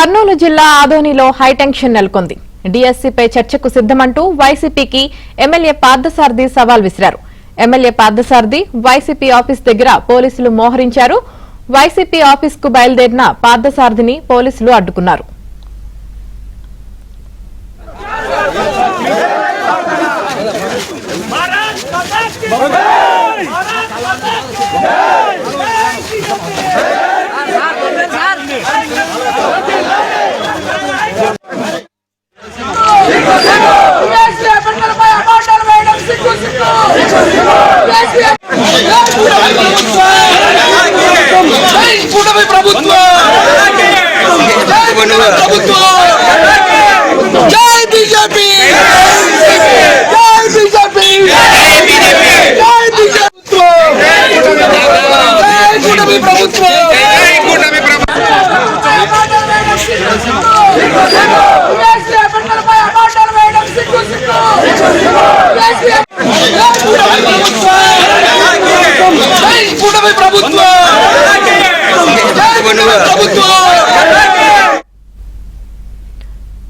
కర్నూలు జిల్లా ఆదోనిలో హైటెన్షన్ నెలకొంది. డీఎస్సీపై చర్చకు సిద్ధమంటూ వైసీపీకి ఎమ్మెల్యే పార్థసారథి సవాల్ విసిరారు. ఎమ్మెల్యే పార్థసారథి వైసీపీ ఆఫీస్ దగ్గర పోలీసులు మోహరించారు. వైసీపీ ఆఫీస్ కు బయలుదేరిన పార్థసారథిని పోలీసులు అడ్డుకున్నారు.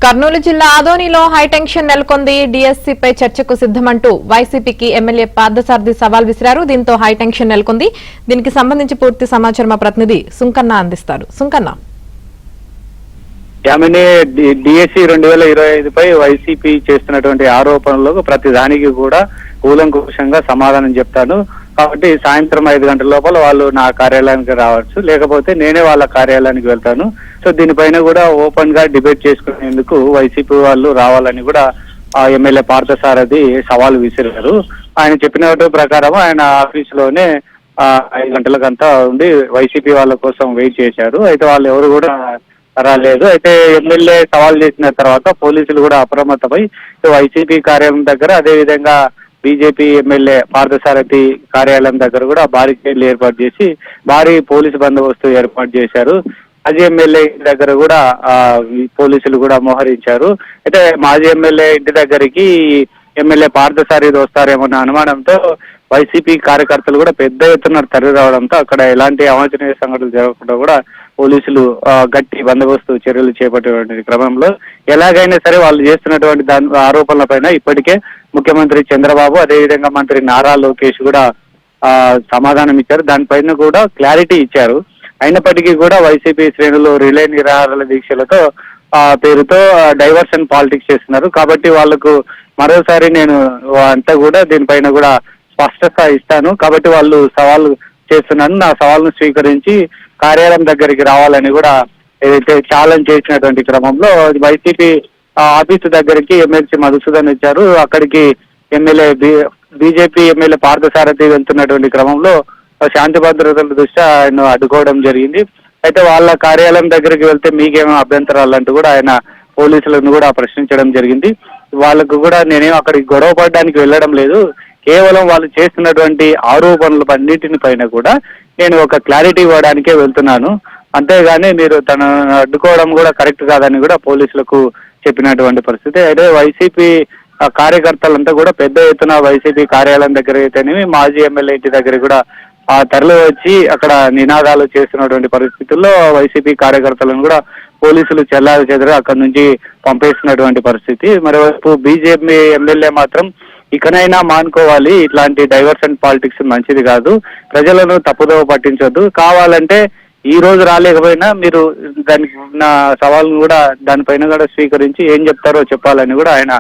కర్నూలు జిల్లా ఆదోనిలో హైటెన్షన్ నెలకొంది. డీఎస్సీపై చర్చకు సిద్ధమంటూ వైసీపీకి ఎమ్మెల్యే పార్థసారథి సవాల్ విసిరారు. దీంతో హైటెన్షన్ నెలకొంది. దీనికి సంబంధించి పూర్తి సమాచారం మా ప్రతినిధి సుంకన్న అందిస్తారు. సుంకన్న, డిఎస్సీ 2025పై వైసీపీ చేస్తున్నటువంటి ఆరోపణలకు ప్రతి దానికి కూడా కూలంకుషంగా సమాధానం చెప్తాను. కాబట్టి సాయంత్రం 5 గంటల లోపల వాళ్ళు నా కార్యాలయానికి రావచ్చు, లేకపోతే నేనే వాళ్ళ కార్యాలయానికి వెళ్తాను. సో దీనిపైన కూడా ఓపెన్ గా డిబేట్ చేసుకునేందుకు వైసీపీ వాళ్ళు రావాలని కూడా ఎమ్మెల్యే పార్థసారథి సవాల్ విసిరారు. ఆయన చెప్పిన ప్రకారం ఆయన ఆఫీసులోనే 5 గంటలకంతా ఉండి వైసీపీ వాళ్ళ కోసం వెయిట్ చేశారు. అయితే వాళ్ళు ఎవరు కూడా రాలేదు. అయితే ఎమ్మెల్యే సవాల్ చేసిన తర్వాత పోలీసులు కూడా అప్రమత్తమై వైసీపీ కార్యాలయం దగ్గర, అదే విధంగా బీజేపీ ఎమ్మెల్యే పార్థసారథి కార్యాలయం దగ్గర కూడా బారికేడ్లు ఏర్పాటు చేసి భారీ పోలీసు బందోబస్తు ఏర్పాటు చేశారు. మాజీ ఎమ్మెల్యే ఇంటి దగ్గర కూడా పోలీసులు కూడా మోహరించారు. అయితే మాజీ ఎమ్మెల్యే ఇంటి దగ్గరికి ఎమ్మెల్యే పార్థసారథి వస్తారేమన్న అనుమానంతో వైసీపీ కార్యకర్తలు కూడా పెద్ద ఎత్తున తరలి రావడంతో అక్కడ ఎలాంటి అవాంఛనీయ సంఘటనలు జరగకుండా కూడా పోలీసులు గట్టి బందోబస్తు చర్యలు చేపట్టేటువంటి క్రమంలో ఎలాగైనా సరే వాళ్ళు చేస్తున్నటువంటి ఆరోపణల పైన ఇప్పటికే ముఖ్యమంత్రి చంద్రబాబు, అదేవిధంగా మంత్రి నారా లోకేష్ కూడా సమాధానం ఇచ్చారు. దానిపైన కూడా క్లారిటీ ఇచ్చారు. అయినప్పటికీ కూడా వైసీపీ శ్రేణులు రిలే నిరాహారాల దీక్షలతో పేరుతో డైవర్షన్ పాలిటిక్స్ చేస్తున్నారు. కాబట్టి వాళ్లకు మరోసారి నేను అంతా కూడా దీనిపైన కూడా స్పష్టత ఇస్తాను. కాబట్టి వాళ్ళు సవాల్ చేస్తున్నాను, నా సవాల్ను స్వీకరించి కార్యాలయం దగ్గరికి రావాలని కూడా ఏదైతే ఛాలెంజ్ చేసినటువంటి క్రమంలో వైసీపీ ఆఫీసు దగ్గరికి ఎమ్మెల్సీ మధుసూదన్ ఇచ్చారు. అక్కడికి బీజేపీ ఎమ్మెల్యే పార్థసారథి వెళ్తున్నటువంటి క్రమంలో శాంతి భద్రతల దృష్ట్యా ఆయన అడ్డుకోవడం జరిగింది. అయితే వాళ్ళ కార్యాలయం దగ్గరికి వెళ్తే మీకేమో అభ్యంతరాలు అంటూ కూడా ఆయన పోలీసులను కూడా ప్రశ్నించడం జరిగింది. వాళ్ళకు కూడా నేనేం అక్కడికి గొడవ పడడానికి వెళ్ళడం లేదు, కేవలం వాళ్ళు చేస్తున్నటువంటి ఆరోపణల అన్నింటిని పైన కూడా నేను ఒక క్లారిటీ ఇవ్వడానికే వెళ్తున్నాను, అంతేగాని మీరు తను అడ్డుకోవడం కూడా కరెక్ట్ కాదని కూడా పోలీసులకు చెప్పినటువంటి పరిస్థితి. అయితే వైసీపీ కార్యకర్తలంతా కూడా పెద్ద ఎత్తున వైసీపీ కార్యాలయం దగ్గర అయితేనేమి మాజీ ఎమ్మెల్యే ఇంటి దగ్గర కూడా తరలి వచ్చి అక్కడ నినాదాలు చేస్తున్నటువంటి పరిస్థితుల్లో వైసీపీ కార్యకర్తలను కూడా పోలీసులు చెల్లారు చెదరు అక్కడి నుంచి పంపేస్తున్నటువంటి పరిస్థితి. మరోవైపు బీజేపీ ఎమ్మెల్యే మాత్రం ఇకనైనా మానుకోవాలి, ఇట్లాంటి డైవర్షన్ పాలిటిక్స్ మంచిది కాదు, ప్రజలను తప్పుదోవ పట్టించొద్దు, కావాలంటే ఈ రోజు రాలేకపోయినా మీరు దానికి ఉన్న సవాల్ను కూడా దానిపైన కూడా స్వీకరించి ఏం చెప్తారో చెప్పాలని కూడా ఆయన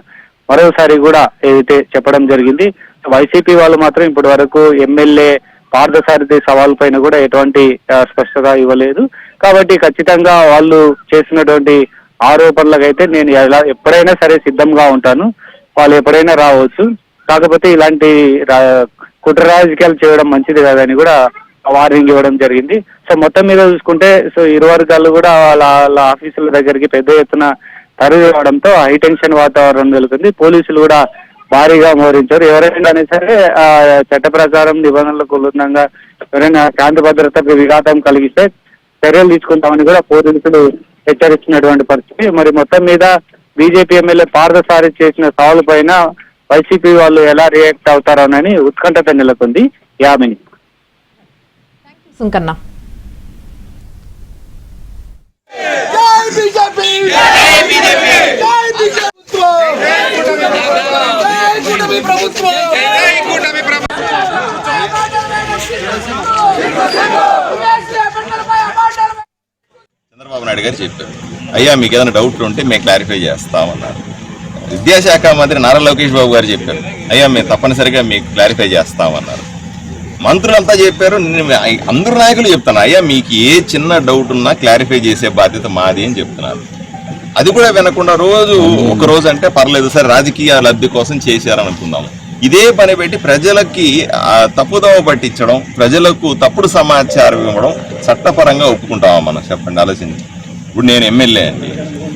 మరోసారి కూడా ఏదైతే చెప్పడం జరిగింది. వైసీపీ వాళ్ళు మాత్రం ఇప్పటి వరకు ఎమ్మెల్యే పార్థసారథి సవాల్ పైన కూడా ఎటువంటి స్పష్టత ఇవ్వలేదు. కాబట్టి ఖచ్చితంగా వాళ్ళు చేసినటువంటి ఆరోపణలకైతే నేను ఎప్పుడైనా సరే సిద్ధంగా ఉంటాను, వాళ్ళు ఎప్పుడైనా రావచ్చు, కాకపోతే ఇలాంటి కుట్ర రాజకీయాలు చేయడం మంచిది కాదని కూడా వార్నింగ్ ఇవ్వడం జరిగింది. సో మొత్తం మీద చూసుకుంటే ఇరు వర్గాలు కూడా వాళ్ళ ఆఫీసుల దగ్గరికి పెద్ద ఎత్తున తరలి రావడంతో హైటెన్షన్ వాతావరణం నెలకొంది. పోలీసులు కూడా భారీగా మోహరించారు. ఎవరైనా సరే చట్ట ప్రకారం నిబంధనలకు ఉల్లంఘనంగా ఎవరైనా శాంతి భద్రతకు విఘాతం కలిగిస్తే చర్యలు తీసుకుంటామని కూడా పోలీసులు హెచ్చరిస్తున్నటువంటి పరిస్థితి. మరి మొత్తం మీద బీజేపీ ఎమ్మెల్యే పార్థసారథి చేసిన సవాలు పైన వైసీపీ వాళ్ళు ఎలా రియాక్ట్ అవుతారోనని ఉత్కంఠత నెలకొంది. యామిని. సుంకన్న. చంద్రబాబు నాయుడు గారు చెప్పారు, అయ్యా మీకు ఏదైనా డౌట్లు ఉంటే మేము క్లారిఫై చేస్తామన్నారు. విద్యాశాఖ మంత్రి నారా లోకేష్ బాబు గారు చెప్పారు, అయ్యా మేము తప్పనిసరిగా మీకు క్లారిఫై చేస్తామన్నారు. మంత్రులంతా చెప్పారు, అందరు నాయకులు చెప్తాను, అయ్యా మీకు ఏ చిన్న డౌట్ ఉన్నా క్లారిఫై చేసే బాధ్యత మాది అని చెప్తున్నారు. అది కూడా వినకుండా ఒక రోజు అంటే పర్లేదు సార్ రాజకీయ లబ్ధి కోసం చేశారనుకుందాము. ఇదే పని పెట్టి ప్రజలకి తప్పుదోవ పట్టించడం, ప్రజలకు తప్పుడు సమాచారం ఇవ్వడం చట్టపరంగా ఒప్పుకుంటామా మనం? చెప్పండి, ఆలోచించి. ఇప్పుడు నేను ఎమ్మెల్యే అండి,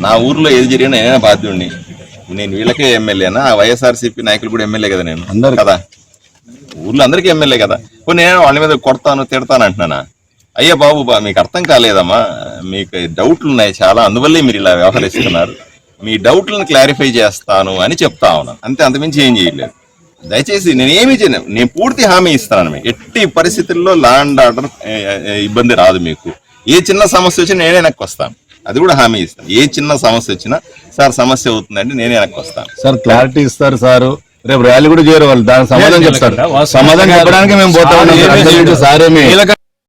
నా ఊర్లో ఏది జరిగినా నేనే బాధ్యుడిని. నేను వీళ్ళకే ఎమ్మెల్యేనా? వైఎస్ఆర్సీపీ నాయకులు కూడా ఎమ్మెల్యే కదా, నేను అందరు కదా, ఊర్లో అందరికీ ఎమ్మెల్యే కదా. నేను వాళ్ళ మీద కొడతాను తిడతాను అంటున్నానా? అయ్యా బాబు మీకు అర్థం కాలేదమ్మా, మీకు డౌట్లు ఉన్నాయి చాలా, అందువల్లే మీరు ఇలా వ్యవహరిస్తున్నారు, మీ డౌట్లను క్లారిఫై చేస్తాను అని చెప్తా ఉన్నాను అంతే, అంతమించి ఏం చేయలేదు. దయచేసి నేనేమి చేయను, నేను పూర్తి హామీ ఇస్తాను మీకు, ఎట్టి పరిస్థితుల్లో లా అండ్ ఆర్డర్ ఇబ్బంది రాదు. మీకు ఏ చిన్న సమస్య వచ్చినా నేనే వెనక్కి వస్తాను, అది కూడా హామీ ఇస్తాను. ఏ చిన్న సమస్య వచ్చినా సార్ సమస్య అవుతుందంటే నేనే వెనక్కి వస్తాను సార్. క్లారిటీ ఇస్తారు సార్, రేపు ర్యాలీ కూడా చేయరు వాళ్ళు, దానికి సమాధానం చెప్తారు. సమాధానం చెప్పడానికి మేము పోతా ఉన్నాం సార్.